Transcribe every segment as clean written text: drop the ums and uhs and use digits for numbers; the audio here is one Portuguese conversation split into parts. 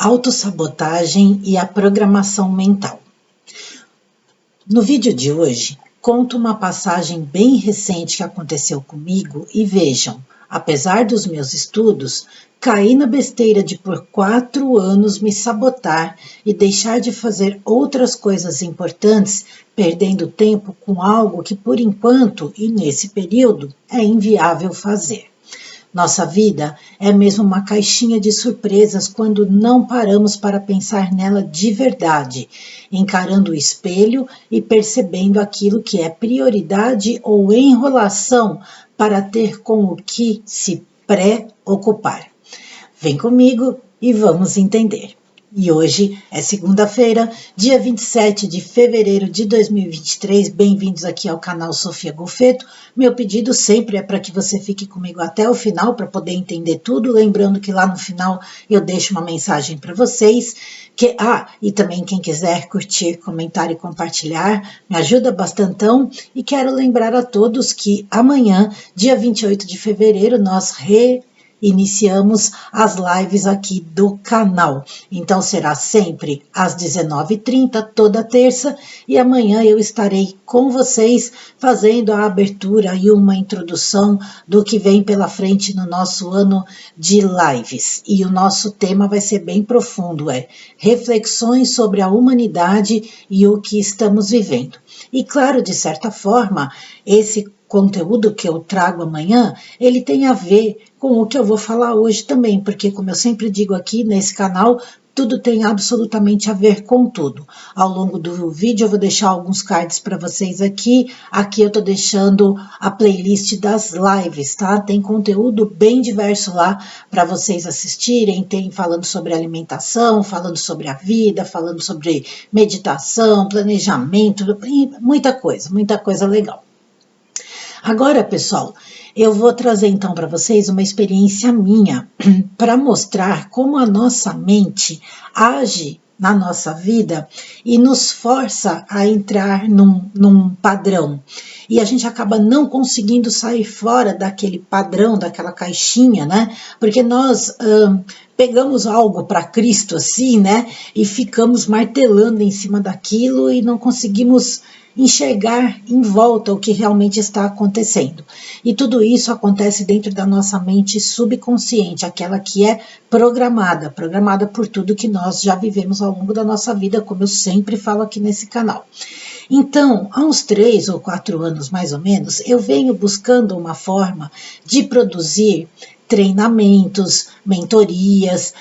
Autossabotagem e a programação mental. No vídeo de hoje, conto uma passagem bem recente que aconteceu comigo e vejam, apesar dos meus estudos, caí na besteira de por 4 anos me sabotar e deixar de fazer outras coisas importantes, perdendo tempo com algo que por enquanto e nesse período é inviável fazer. Nossa vida é mesmo uma caixinha de surpresas quando não paramos para pensar nela de verdade, encarando o espelho e percebendo aquilo que é prioridade ou enrolação para ter com o que se preocupar. Vem comigo e vamos entender. E hoje é segunda-feira, dia 27 de fevereiro de 2023. Bem-vindos aqui ao canal Sofia Golfetto. Meu pedido sempre é para que você fique comigo até o final para poder entender tudo. Lembrando que lá no final eu deixo uma mensagem para vocês. E também quem quiser curtir, comentar e compartilhar, me ajuda bastantão. E quero lembrar a todos que amanhã, dia 28 de fevereiro, nós iniciamos as lives aqui do canal. Então será sempre às 19h30, toda terça, e amanhã eu estarei com vocês fazendo a abertura e uma introdução do que vem pela frente no nosso ano de lives. E o nosso tema vai ser bem profundo, reflexões sobre a humanidade e o que estamos vivendo. E claro, de certa forma, esse conteúdo que eu trago amanhã, ele tem a ver com o que eu vou falar hoje também, porque como eu sempre digo aqui nesse canal, tudo tem absolutamente a ver com tudo. Ao longo do vídeo eu vou deixar alguns cards para vocês aqui. Aqui eu tô deixando a playlist das lives, tá? Tem conteúdo bem diverso lá para vocês assistirem. Tem falando sobre alimentação, falando sobre a vida, falando sobre meditação, planejamento, muita coisa legal. Agora, pessoal, eu vou trazer então para vocês uma experiência minha para mostrar como a nossa mente age na nossa vida e nos força a entrar num padrão. E a gente acaba não conseguindo sair fora daquele padrão, daquela caixinha, né? Porque nós pegamos algo para Cristo assim, né? E ficamos martelando em cima daquilo e não conseguimos enxergar em volta o que realmente está acontecendo. E tudo isso acontece dentro da nossa mente subconsciente, aquela que é programada por tudo que nós já vivemos ao longo da nossa vida, como eu sempre falo aqui nesse canal. Então, há uns 3 ou 4 anos mais ou menos, eu venho buscando uma forma de produzir treinamentos, mentorias,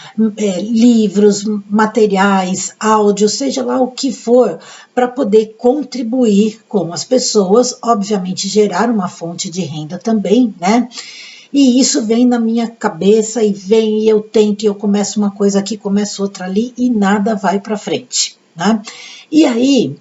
livros, materiais, áudio, seja lá o que for, para poder contribuir com as pessoas, obviamente gerar uma fonte de renda também, né? E isso vem na minha cabeça e vem e eu tento, e eu começo uma coisa aqui, começo outra ali e nada vai para frente, né? E aí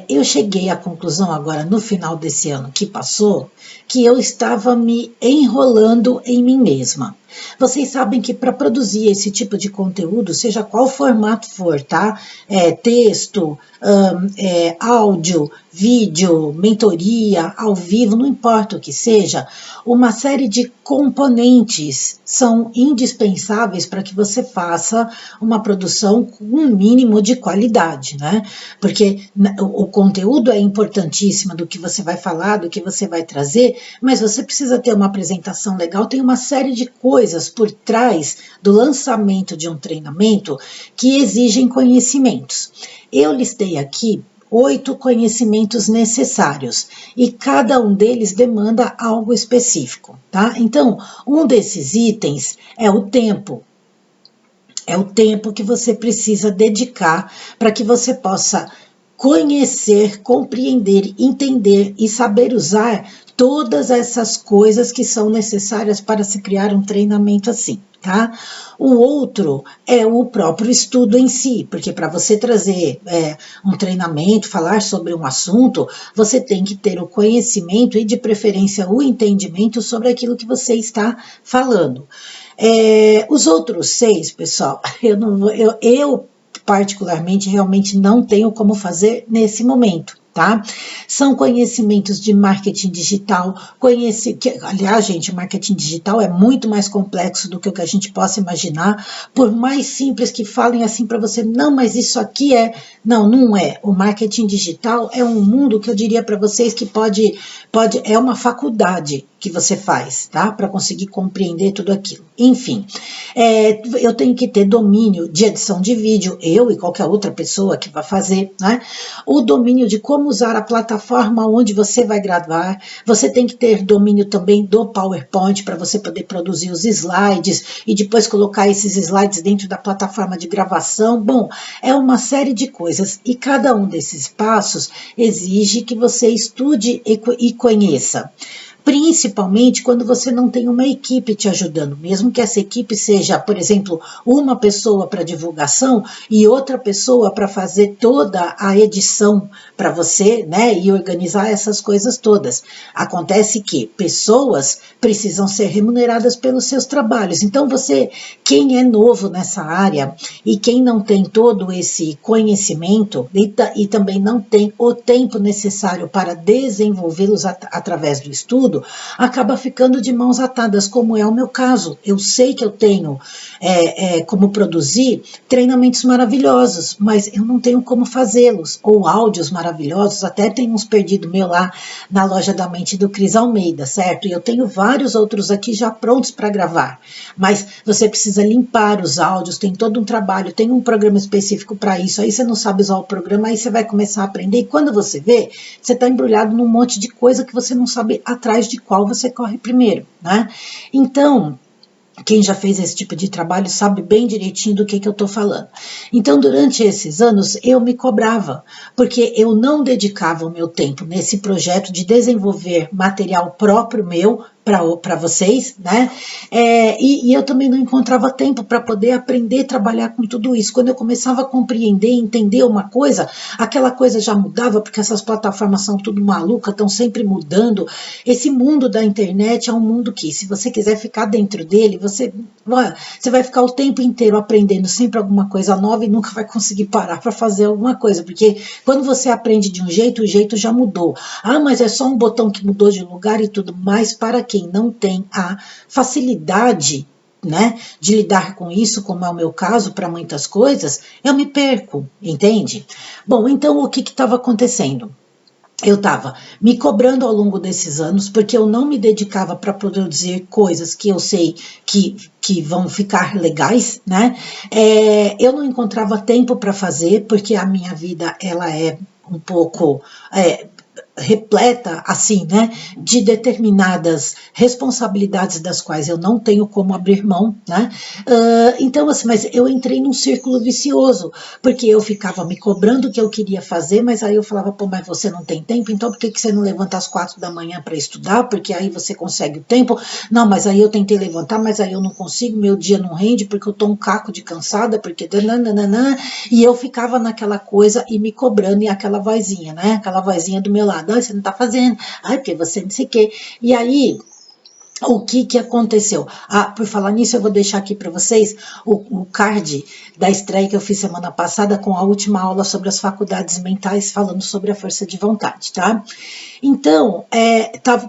eu cheguei à conclusão agora no final desse ano que passou, que eu estava me enrolando em mim mesma. Vocês sabem que para produzir esse tipo de conteúdo, seja qual formato for, tá? Texto, áudio, vídeo, mentoria, ao vivo, não importa o que seja, uma série de componentes são indispensáveis para que você faça uma produção com um mínimo de qualidade, né? Porque o conteúdo é importantíssimo do que você vai falar, do que você vai trazer, mas você precisa ter uma apresentação legal, tem uma série de coisas por trás do lançamento de um treinamento que exigem conhecimentos. Eu listei aqui 8 conhecimentos necessários e cada um deles demanda algo específico, tá? Então, um desses itens é o tempo. É o tempo que você precisa dedicar para que você possa conhecer, compreender, entender e saber usar todas essas coisas que são necessárias para se criar um treinamento assim, tá? O outro é o próprio estudo em si, porque para você trazer um treinamento, falar sobre um assunto, você tem que ter o conhecimento e de preferência o entendimento sobre aquilo que você está falando. Os outros 6, pessoal, eu particularmente realmente não tenho como fazer nesse momento, tá? São conhecimentos de marketing digital, aliás, gente, marketing digital é muito mais complexo do que o que a gente possa imaginar, por mais simples que falem assim para você, não, mas isso aqui não, não é. O marketing digital é um mundo que eu diria para vocês que é uma faculdade que você faz, tá? Para conseguir compreender tudo aquilo. Enfim, eu tenho que ter domínio de edição de vídeo, eu e qualquer outra pessoa que vai fazer, né? O domínio de como usar a plataforma onde você vai gravar, você tem que ter domínio também do PowerPoint para você poder produzir os slides e depois colocar esses slides dentro da plataforma de gravação. Bom, é uma série de coisas e cada um desses passos exige que você estude e conheça. Principalmente quando você não tem uma equipe te ajudando, mesmo que essa equipe seja, por exemplo, uma pessoa para divulgação e outra pessoa para fazer toda a edição para você, né, e organizar essas coisas todas. Acontece que pessoas precisam ser remuneradas pelos seus trabalhos. Então quem é novo nessa área e quem não tem todo esse conhecimento e também não tem o tempo necessário para desenvolvê-los através do estudo, acaba ficando de mãos atadas, como é o meu caso. Eu sei que eu tenho como produzir treinamentos maravilhosos, mas eu não tenho como fazê-los, ou áudios maravilhosos, até tem uns perdidos meu lá na loja da mente do Cris Almeida, certo? E eu tenho vários outros aqui já prontos para gravar, mas você precisa limpar os áudios, tem todo um trabalho, tem um programa específico para isso, aí você não sabe usar o programa, aí você vai começar a aprender, e quando você vê, você está embrulhado num monte de coisa que você não sabe atrás de qual você corre primeiro, né? Então, quem já fez esse tipo de trabalho sabe bem direitinho do que eu estou falando. Então, durante esses anos, eu me cobrava, porque eu não dedicava o meu tempo nesse projeto de desenvolver material próprio meu, para vocês, né? E eu também não encontrava tempo para poder aprender a trabalhar com tudo isso. Quando eu começava a compreender, entender uma coisa, aquela coisa já mudava, porque essas plataformas são tudo malucas, estão sempre mudando. Esse mundo da internet é um mundo que, se você quiser ficar dentro dele, você vai ficar o tempo inteiro aprendendo sempre alguma coisa nova e nunca vai conseguir parar para fazer alguma coisa, porque quando você aprende de um jeito, o jeito já mudou. Ah, mas é só um botão que mudou de lugar e tudo mais. Para quem não tem a facilidade, né, de lidar com isso, como é o meu caso para muitas coisas, eu me perco, entende? Bom, então o que estava acontecendo? Eu estava me cobrando ao longo desses anos, porque eu não me dedicava para produzir coisas que eu sei que vão ficar legais, né? Eu não encontrava tempo para fazer, porque a minha vida ela é um pouco repleta, assim, né, de determinadas responsabilidades das quais eu não tenho como abrir mão, né, então, assim, mas eu entrei num círculo vicioso, porque eu ficava me cobrando o que eu queria fazer, mas aí eu falava, pô, mas você não tem tempo, então por que você não levanta às 4 da manhã para estudar, porque aí você consegue o tempo, não, mas aí eu tentei levantar, mas aí eu não consigo, meu dia não rende, porque eu tô um caco de cansada, porque nananana, e eu ficava naquela coisa e me cobrando, e aquela vozinha, né, aquela vozinha do meu lado, você não está fazendo, porque você não sei o quê. E aí, o que aconteceu? Por falar nisso, eu vou deixar aqui para vocês o card da estreia que eu fiz semana passada com a última aula sobre as faculdades mentais, falando sobre a força de vontade, tá? Então,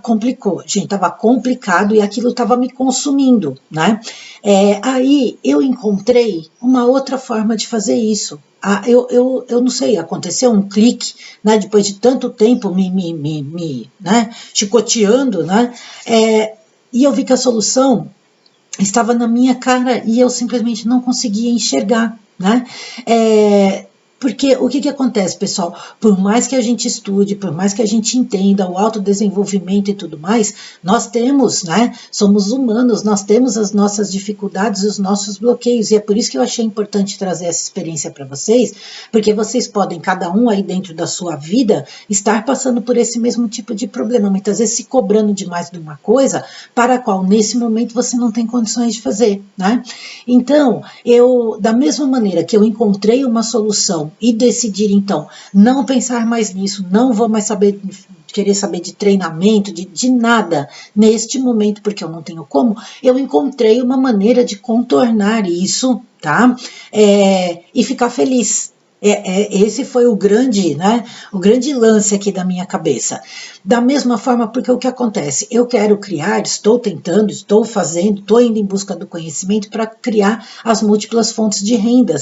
complicou, gente, estava complicado e aquilo estava me consumindo, né? Aí eu encontrei uma outra forma de fazer isso. Eu não sei, aconteceu um clique, né, depois de tanto tempo né, chicoteando, né, e eu vi que a solução estava na minha cara e eu simplesmente não conseguia enxergar, né, porque o que acontece, pessoal? Por mais que a gente estude, por mais que a gente entenda o autodesenvolvimento e tudo mais, nós temos, né? Somos humanos, nós temos as nossas dificuldades, os nossos bloqueios, e é por isso que eu achei importante trazer essa experiência para vocês, porque vocês podem, cada um aí dentro da sua vida, estar passando por esse mesmo tipo de problema, muitas vezes se cobrando demais de uma coisa, para a qual nesse momento você não tem condições de fazer, né? Então, da mesma maneira que eu encontrei uma solução e decidir, então, não pensar mais nisso, não vou mais querer saber de treinamento, de nada neste momento, porque eu não tenho como, eu encontrei uma maneira de contornar isso, tá? E ficar feliz. Esse foi o grande, né, o grande lance aqui da minha cabeça. Da mesma forma, porque o que acontece? Eu quero criar, estou tentando, estou fazendo, estou indo em busca do conhecimento para criar as múltiplas fontes de renda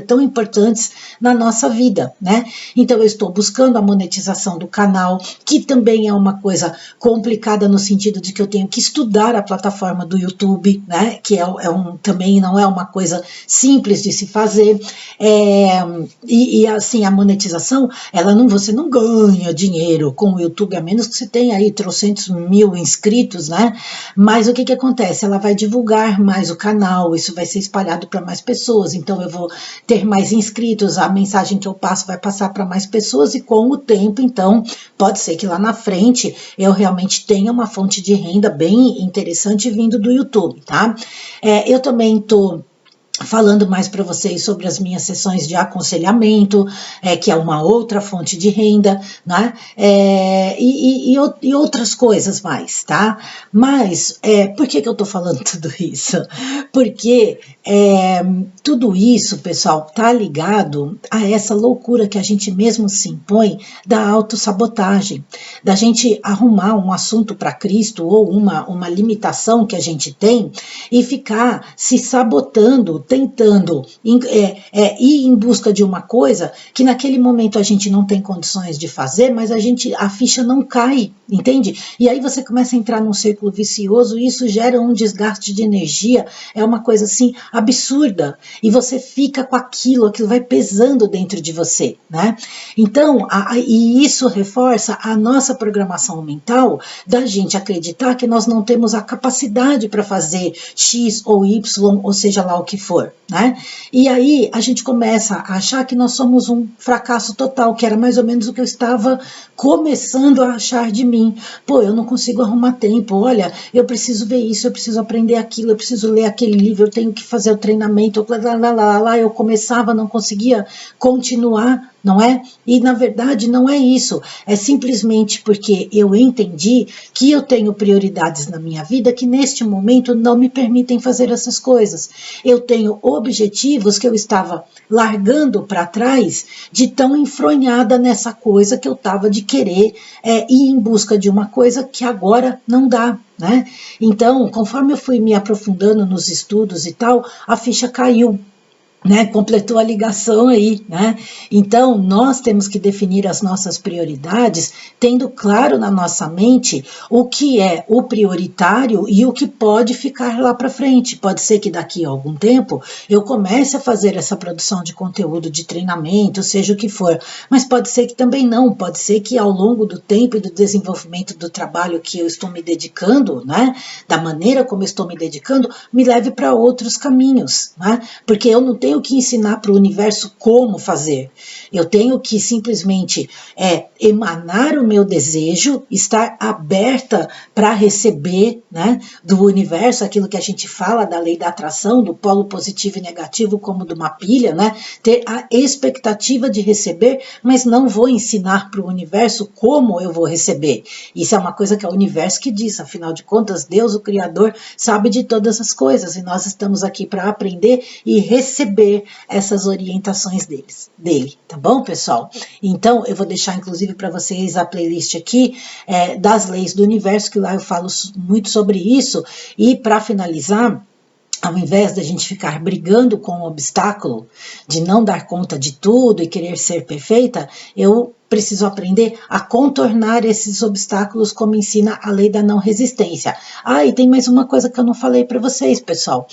tão importantes na nossa vida, né? Então eu estou buscando a monetização do canal, que também é uma coisa complicada no sentido de que eu tenho que estudar a plataforma do YouTube, né? Que também não é uma coisa simples de se fazer. Assim, a monetização, você não ganha dinheiro com o YouTube, a menos que você tenha aí 300 mil inscritos, né? Mas o que acontece? Ela vai divulgar mais o canal, isso vai ser espalhado para mais pessoas, então eu vou ter mais inscritos, a mensagem que eu passo vai passar para mais pessoas, e com o tempo, então, pode ser que lá na frente eu realmente tenha uma fonte de renda bem interessante vindo do YouTube, tá? Eu também estou falando mais para vocês sobre as minhas sessões de aconselhamento, que é uma outra fonte de renda, né? E outras coisas mais, tá? Mas por que eu estou falando tudo isso? Porque tudo isso, pessoal, tá ligado a essa loucura que a gente mesmo se impõe da autossabotagem, da gente arrumar um assunto para Cristo ou uma limitação que a gente tem e ficar se sabotando, tentando ir em busca de uma coisa que naquele momento a gente não tem condições de fazer, mas a ficha não cai, entende? E aí você começa a entrar num círculo vicioso e isso gera um desgaste de energia, é uma coisa assim absurda, e você fica com aquilo vai pesando dentro de você, né? Então, e isso reforça a nossa programação mental da gente acreditar que nós não temos a capacidade para fazer X ou Y, ou seja lá o que for, né? E aí a gente começa a achar que nós somos um fracasso total, que era mais ou menos o que eu estava começando a achar de mim. Pô, eu não consigo arrumar tempo, olha, eu preciso ver isso, eu preciso aprender aquilo, eu preciso ler aquele livro, eu tenho que fazer o treinamento, eu começava, não conseguia continuar, não é? E na verdade não é isso, é simplesmente porque eu entendi que eu tenho prioridades na minha vida que neste momento não me permitem fazer essas coisas. Eu tenho objetivos que eu estava largando para trás de tão enfronhada nessa coisa que eu estava de querer ir em busca de uma coisa que agora não dá, né? Então, conforme eu fui me aprofundando nos estudos e tal, a ficha caiu, né, completou a ligação aí, né? Então, nós temos que definir as nossas prioridades, tendo claro na nossa mente o que é o prioritário e o que pode ficar lá para frente. Pode ser que daqui a algum tempo eu comece a fazer essa produção de conteúdo de treinamento, seja o que for, mas pode ser que também não, pode ser que ao longo do tempo e do desenvolvimento do trabalho que eu estou me dedicando, né, da maneira como eu estou me dedicando, me leve para outros caminhos, né? Porque eu não tenho que ensinar para o universo como fazer. Eu tenho que simplesmente emanar o meu desejo, estar aberta para receber, né, do universo aquilo que a gente fala da lei da atração, do polo positivo e negativo, como de uma pilha, né? Ter a expectativa de receber, mas não vou ensinar para o universo como eu vou receber. Isso é uma coisa que é o universo que diz, afinal de contas, Deus, o Criador, sabe de todas as coisas e nós estamos aqui para aprender e receber essas orientações dele, tá bom, pessoal? Então, eu vou deixar, inclusive, para vocês a playlist aqui das leis do universo, que lá eu falo muito sobre isso, e para finalizar, ao invés da gente ficar brigando com o obstáculo, de não dar conta de tudo e querer ser perfeita, eu preciso aprender a contornar esses obstáculos, como ensina a lei da não resistência. E tem mais uma coisa que eu não falei para vocês, pessoal.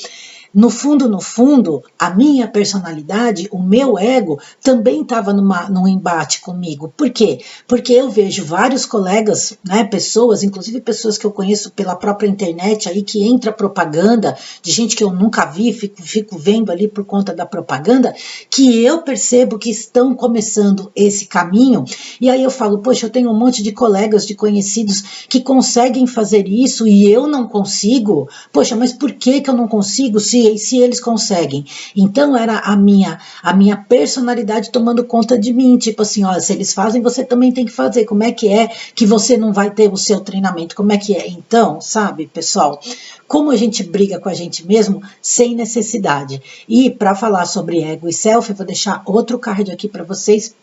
No fundo, a minha personalidade, o meu ego, também estava num embate comigo. Por quê? Porque eu vejo vários colegas, né, pessoas, inclusive pessoas que eu conheço pela própria internet, aí que entra propaganda, de gente que eu nunca vi, fico vendo ali por conta da propaganda, que eu percebo que estão começando esse caminho, e aí eu falo, poxa, eu tenho um monte de colegas, de conhecidos, que conseguem fazer isso, e eu não consigo. Poxa, mas por que eu não consigo, se se eles conseguem. Então era a minha personalidade tomando conta de mim, tipo assim, ó, se eles fazem, você também tem que fazer. Como é que você não vai ter o seu treinamento? Como é que é? Então, sabe, pessoal, como a gente briga com a gente mesmo sem necessidade. E para falar sobre ego e self, eu vou deixar outro card aqui para vocês,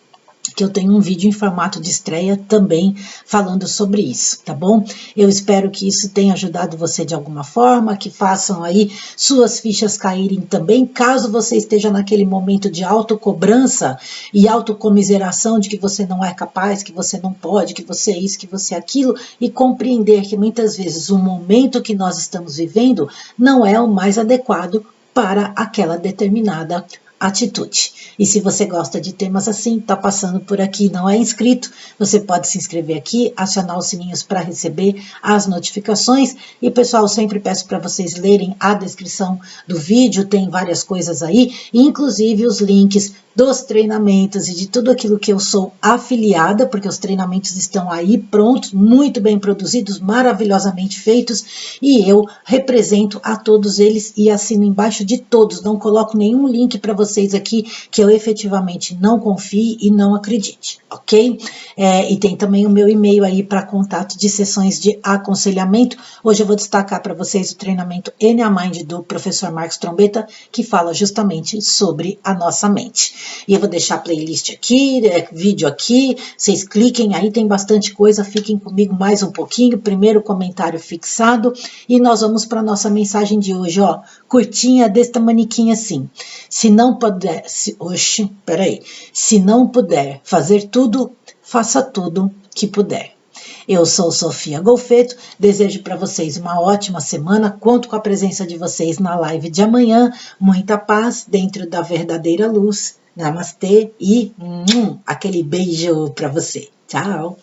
que eu tenho um vídeo em formato de estreia também falando sobre isso, tá bom? Eu espero que isso tenha ajudado você de alguma forma, que façam aí suas fichas caírem também, caso você esteja naquele momento de autocobrança e autocomiseração de que você não é capaz, que você não pode, que você é isso, que você é aquilo, e compreender que muitas vezes o momento que nós estamos vivendo não é o mais adequado para aquela determinada atitude. E se você gosta de temas assim, tá passando por aqui, não é inscrito, você pode se inscrever aqui, acionar os sininhos para receber as notificações. E pessoal, sempre peço para vocês lerem a descrição do vídeo, tem várias coisas aí, inclusive os links dos treinamentos e de tudo aquilo que eu sou afiliada, porque os treinamentos estão aí prontos, muito bem produzidos, maravilhosamente feitos, e eu represento a todos eles e assino embaixo de todos, não coloco nenhum link para vocês aqui que eu efetivamente não confie e não acredite, ok? E tem também o meu e-mail aí para contato de sessões de aconselhamento. Hoje eu vou destacar para vocês o treinamento Enia Mind do professor Marcos Trombetta, que fala justamente sobre a nossa mente. E eu vou deixar playlist aqui, vídeo aqui, vocês cliquem aí, tem bastante coisa, fiquem comigo mais um pouquinho, primeiro comentário fixado, e nós vamos para a nossa mensagem de hoje, ó, curtinha desse tamaniquinho assim. Se não puder, se não puder fazer tudo, faça tudo que puder. Eu sou Sofia Golfeto, desejo para vocês uma ótima semana, conto com a presença de vocês na live de amanhã, muita paz dentro da verdadeira luz. Namastê e aquele beijo para você. Tchau!